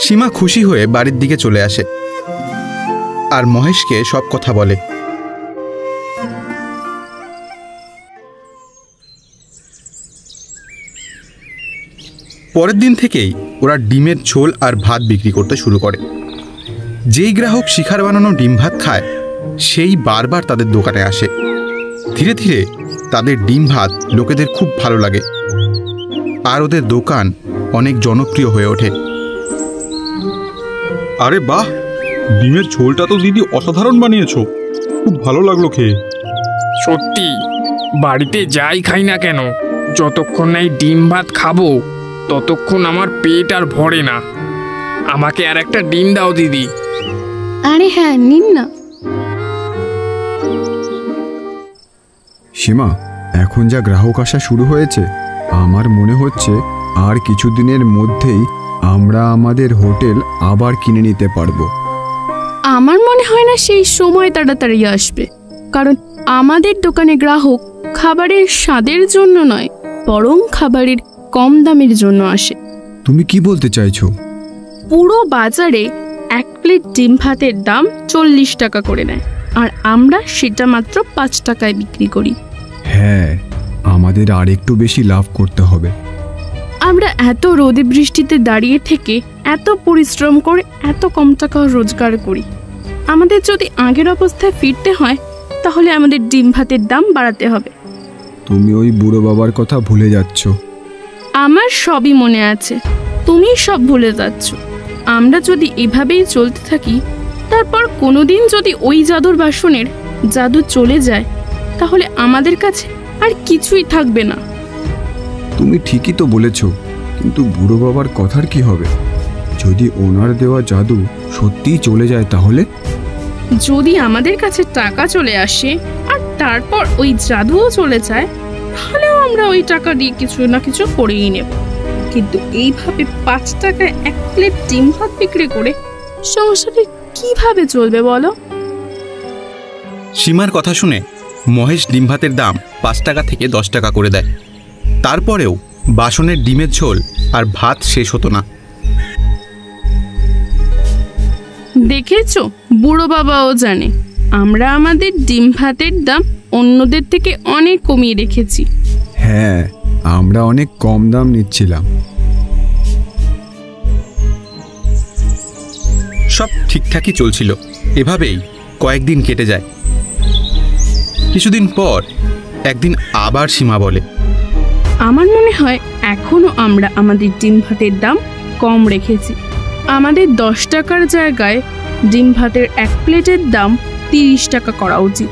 সীমা খুশি হয়ে বাড়ির দিকে চলে আসে আর মহেশকে সব কথা বলে। পরের দিন থেকেই ওরা ডিমের ঝোল আর ভাত বিক্রি করতে শুরু করে। যেই গ্রাহক শিখার বানানো ডিম ভাত খায় সেই বারবার তাদের দোকানে আসে। ধীরে ধীরে তাদের ডিম ভাত লোকেদের খুব ভালো লাগে আর ওদের দোকান অনেক জনপ্রিয় হয়ে ওঠে। আরে বাহ, ডিমের ঝোলটা তো দিদি অসাধারণ বানিয়েছো, খুব ভালো লাগলো খেয়ে। সত্যি, বাড়িতে যাই খাই না কেন, যতক্ষণ না এই ডিম ভাত খাবো ততক্ষণ আমার পেট আর ভরে না। আমাকে আর একটা ডিম দাও দিদি। আরে হ্যাঁ, নিন না। সীমা, এখন যা গ্রাহক আসা শুরু হয়েছে, আমার মনে হচ্ছে আর কিছুদিনের মধ্যেই আমরা আমাদের হোটেল আবার কিনে নিতে পারবো। আমার মনে হয় না সেই সময় তাড়াতাড়ি আসবে, কারণ আমাদের দোকানে গ্রাহক খাবারের স্বাদের জন্য নয়, বরং খাবারের কম দামের জন্য আসে। তুমি কি বলতে চাইছো? পুরো বাজারে এক প্লেট ডিম ভাতের দাম 40 টাকা করে নেয়, আর আমরা সেটা মাত্র 5 টাকায় বিক্রি করি। হ্যাঁ, আমাদের আর একটু বেশি লাভ করতে হবে। আমরা এত রোদে বৃষ্টিতে দাঁড়িয়ে থেকে এত পরিশ্রম করে এত কম টাকা রোজগার করি। আমাদের যদি আগের অবস্থায় ফিরতে হয় তাহলে আমাদের ডিম ভাতের দাম বাড়াতে হবে। তুমি ওই বুড়ো বাবার কথা ভুলে যাচ্ছ। আমার সবই মনে আছে, তুমি সব ভুলে যাচ্ছ। আমরা যদি এভাবেই চলতে থাকি, তারপর কোনোদিন যদি ওই জাদুর বাসনের জাদু চলে যায়, তাহলে আমাদের কাছে আর কিছুই থাকবে না। তুমি ঠিকই তো বলেছ, কিন্তু বুড়ো বাবার কথার কি হবে? যদি ওনার দেওয়া জাদু সত্যিই চলে যায় তাহলে? যদি আমাদের কাছে টাকা চলে আসে আর তারপর ওই জাদুও চলে যায়, তাহলেও আমরা ওই টাকা দিয়ে কিছু না কিছু করেই নেব। কিন্তু এইভাবে 5 টাকায় এক প্লেট ডিম ভাত বিক্রি করে সংসারে কিভাবে চলবে বলো? সীমার কথা শুনে মহেশ ডিম ভাতের দাম 5 টাকা থেকে 10 টাকা করে দেয়। তারপরেও বাসনের ডিমের ঝোল আর ভাত শেষ হতো না। দেখেছো, বুড়ো বাবাও জানে আমরা আমাদের ডিম ভাতের দাম অন্যদের থেকে অনেক কমিয়ে রেখেছি। হ্যাঁ, আমরা অনেক কম দাম নিচ্ছিলাম। সব ঠিকঠাকই চলছিল। এভাবেই কয়েকদিন কেটে যায়। কিছুদিন পর একদিন আবার সীমা বলে, আমার মনে হয় এখনো আমরা আমাদের ডিম ভাতের দাম কম রেখেছি। আমাদের 10 টাকার জায়গায় ডিম ভাতের এক প্লেটের দাম 30 টাকা করা উচিত।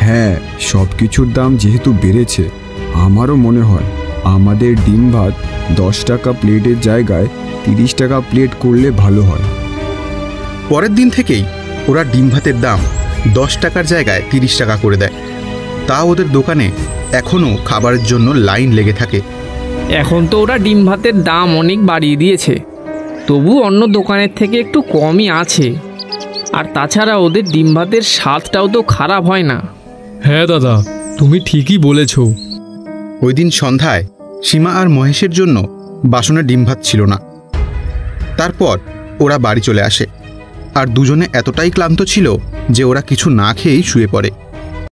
হ্যাঁ, সব কিছুর দাম যেহেতু বেড়েছে, আমারও মনে হয় আমাদের ডিম ভাত 10 টাকা প্লেটের জায়গায় 30 টাকা প্লেট করলে ভালো হয়। পরের দিন থেকেই ওরা ডিম ভাতের দাম 10 টাকার জায়গায় 30 টাকা করে দেয়। তা ওদের দোকানে এখনও খাবারের জন্য লাইন লেগে থাকে। এখন তো ওরা ডিম ভাতের দাম অনেক বাড়িয়ে দিয়েছে, তবু অন্য দোকানের থেকে একটু কমই আছে। আর তাছাড়া ওদের ডিম ভাতের স্বাদটাও তো খারাপ হয় না। হ্যাঁ দাদা, তুমি ঠিকই বলেছ। ওই দিন সন্ধ্যায় সীমা আর মহেশের জন্য বাসনে ডিম ভাত ছিল না। তারপর ওরা বাড়ি চলে আসে আর দুজনে এতটাই ক্লান্ত ছিল যে ওরা কিছু না খেয়েই শুয়ে পড়ে।